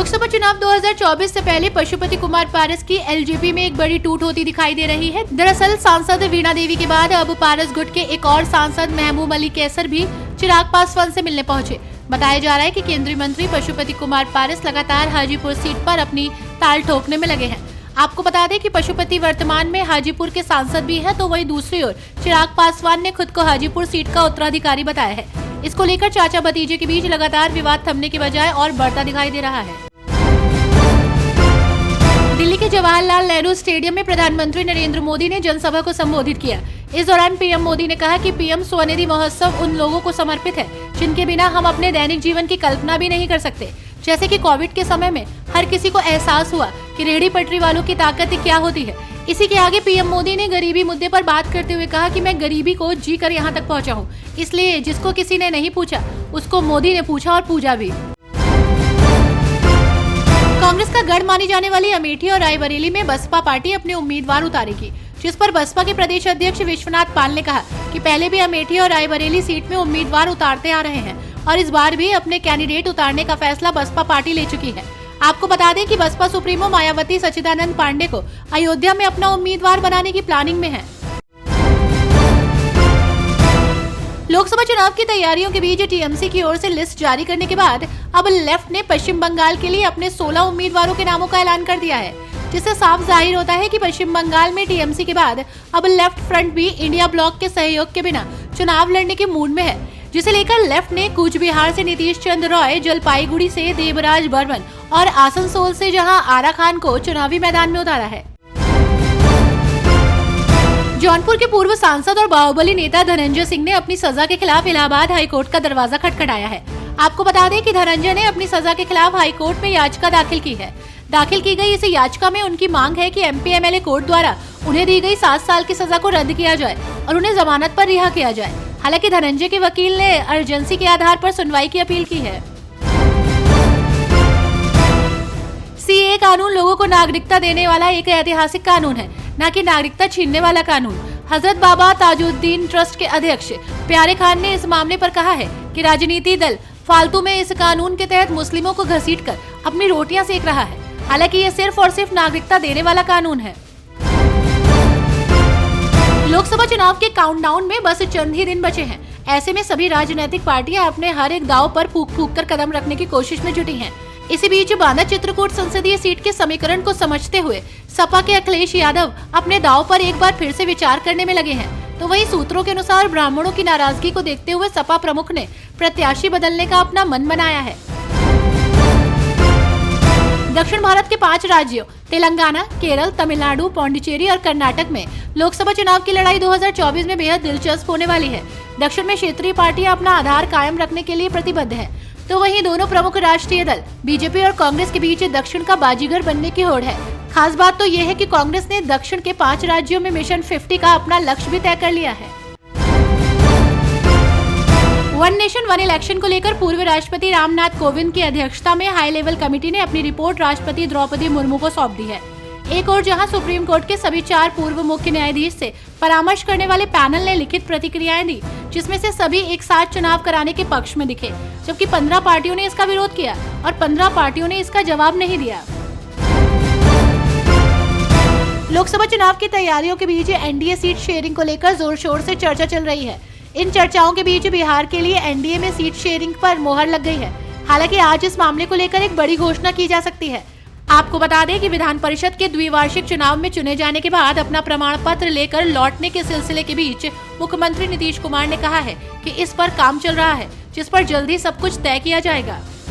लोकसभा चुनाव 2024 से पहले पशुपति कुमार पारस की एलजेपी में एक बड़ी टूट होती दिखाई दे रही है। दरअसल सांसद वीणा देवी के बाद अब पारस गुट के एक और सांसद महबूब अली कैसर भी चिराग पासवान से मिलने पहुंचे। बताया जा रहा है कि केंद्रीय मंत्री पशुपति कुमार पारस लगातार हाजीपुर सीट पर अपनी ताल ठोकने में लगे हैं। आपको बता दें कि पशुपति वर्तमान में हाजीपुर के सांसद भी है, तो वहीं दूसरी ओर चिराग पासवान ने खुद को हाजीपुर सीट का उत्तराधिकारी बताया है। इसको लेकर चाचा भतीजे के बीच लगातार विवाद थमने की बजाय और बढ़ता दिखाई दे रहा है। दिल्ली के जवाहरलाल नेहरू स्टेडियम में प्रधानमंत्री नरेंद्र मोदी ने जनसभा को संबोधित किया। इस दौरान पीएम मोदी ने कहा कि पीएम स्वनिधि महोत्सव उन लोगों को समर्पित है जिनके बिना हम अपने दैनिक जीवन की कल्पना भी नहीं कर सकते। जैसे कि कोविड के समय में हर किसी को एहसास हुआ कि रेहड़ी पटरी वालों की ताकत क्या होती है। इसी के आगे पीएम मोदी ने गरीबी मुद्दे पर बात करते हुए कहा कि मैं गरीबी को जी कर यहाँ तक पहुँचा हूँ, इसलिए जिसको किसी ने नहीं पूछा उसको मोदी ने पूछा और पूजा भी। कांग्रेस का गढ़ मानी जाने वाली अमेठी और रायबरेली में बसपा पार्टी अपने उम्मीदवार उतारेगी, जिस पर बसपा के प्रदेश अध्यक्ष विश्वनाथ पाल ने कहा कि पहले भी अमेठी और रायबरेली सीट में उम्मीदवार उतारते आ रहे हैं और इस बार भी अपने कैंडिडेट उतारने का फैसला बसपा पार्टी ले चुकी है। आपको बता दें कि बसपा सुप्रीमो मायावती सच्चिदानंद पांडे को अयोध्या में अपना उम्मीदवार बनाने की प्लानिंग में है। लोकसभा चुनाव की तैयारियों के बीच टीएमसी की ओर से लिस्ट जारी करने के बाद अब लेफ्ट ने पश्चिम बंगाल के लिए अपने 16 उम्मीदवारों के नामों का ऐलान कर दिया है, जिससे साफ जाहिर होता है कि पश्चिम बंगाल में टीएमसी के बाद अब लेफ्ट फ्रंट भी इंडिया ब्लॉक के सहयोग के बिना चुनाव लड़ने के मूड में है, जिसे लेकर लेफ्ट ने कूच बिहार से नीतीश चंद्र रॉय, जलपाईगुड़ी से देवराज बर्मन और आसनसोल से जहां आरा खान को चुनावी मैदान में उतारा है। जौनपुर के पूर्व सांसद और बाहुबली नेता धनंजय सिंह ने अपनी सजा के खिलाफ इलाहाबाद हाईकोर्ट का दरवाजा खटखटाया है। आपको बता दें कि धनंजय ने अपनी सजा के खिलाफ हाईकोर्ट में याचिका दाखिल की है। दाखिल की गई इस याचिका में उनकी मांग है कि एमपी-एमएलए कोर्ट द्वारा उन्हें दी गई 7 साल की सजा को रद्द किया जाए और उन्हें जमानत पर रिहा किया जाए। हालांकि धनंजय के वकील ने अर्जेंसी के आधार पर सुनवाई की अपील की है। सीएए कानून लोगों को नागरिकता देने वाला एक ऐतिहासिक कानून है, न कि नागरिकता छीनने वाला कानून। हजरत बाबा ताजुद्दीन ट्रस्ट के अध्यक्ष प्यारे खान ने इस मामले पर कहा है कि राजनीति दल फालतू में इस कानून के तहत मुस्लिमों को घसीटकर अपनी रोटियां सेक रहा है। हालांकि ये सिर्फ और सिर्फ नागरिकता देने वाला कानून है। लोकसभा चुनाव के काउंटडाउन में बस चंद ही दिन बचे हैं। ऐसे में सभी राजनीतिक पार्टियां अपने हर एक दांव पर फूंक फूंक कर कदम रखने की कोशिश में जुटी हैं। इसी बीच बांदा चित्रकूट संसदीय सीट के समीकरण को समझते हुए सपा के अखिलेश यादव अपने दांव पर एक बार फिर से विचार करने में लगे हैं। तो वहीं सूत्रों के अनुसार ब्राह्मणों की नाराजगी को देखते हुए सपा प्रमुख ने प्रत्याशी बदलने का अपना मन बनाया है। दक्षिण भारत के 5 राज्यों तेलंगाना, केरल, तमिलनाडु, पौंडीचेरी और कर्नाटक में लोकसभा चुनाव की लड़ाई 2024 में बेहद दिलचस्प होने वाली है। दक्षिण में क्षेत्रीय पार्टियां अपना आधार कायम रखने के लिए प्रतिबद्ध हैं, तो वहीं दोनों प्रमुख राष्ट्रीय दल बीजेपी और कांग्रेस के बीच दक्षिण का बाजीगर बनने की होड़ है। खास बात तो ये है कि कांग्रेस ने दक्षिण के 5 राज्यों में मिशन 50 का अपना लक्ष्य भी तय कर लिया है। वन नेशन वन इलेक्शन को लेकर पूर्व राष्ट्रपति रामनाथ कोविंद की अध्यक्षता में हाई लेवल कमेटी ने अपनी रिपोर्ट राष्ट्रपति द्रौपदी मुर्मू को सौंप दी है। एक और जहां सुप्रीम कोर्ट के सभी 4 पूर्व मुख्य न्यायाधीश से परामर्श करने वाले पैनल ने लिखित प्रतिक्रियाएं दी, जिसमें से सभी एक साथ चुनाव कराने के पक्ष में दिखे, जबकि 15 पार्टियों ने इसका विरोध किया और 15 पार्टियों ने इसका जवाब नहीं दिया। लोकसभा चुनाव की तैयारियों के बीच एनडीए सीट शेयरिंग को लेकर जोर शोर से चर्चा चल रही है। इन चर्चाओं के बीच बिहार के लिए एनडीए में सीट शेयरिंग पर मोहर लग गई है। हालांकि आज इस मामले को लेकर एक बड़ी घोषणा की जा सकती है। आपको बता दें कि विधान परिषद के द्विवार्षिक चुनाव में चुने जाने के बाद अपना प्रमाण पत्र लेकर लौटने के सिलसिले के बीच मुख्यमंत्री नीतीश कुमार ने कहा है कि इस पर काम चल रहा है, जिस पर जल्दी सब कुछ तय किया जाएगा।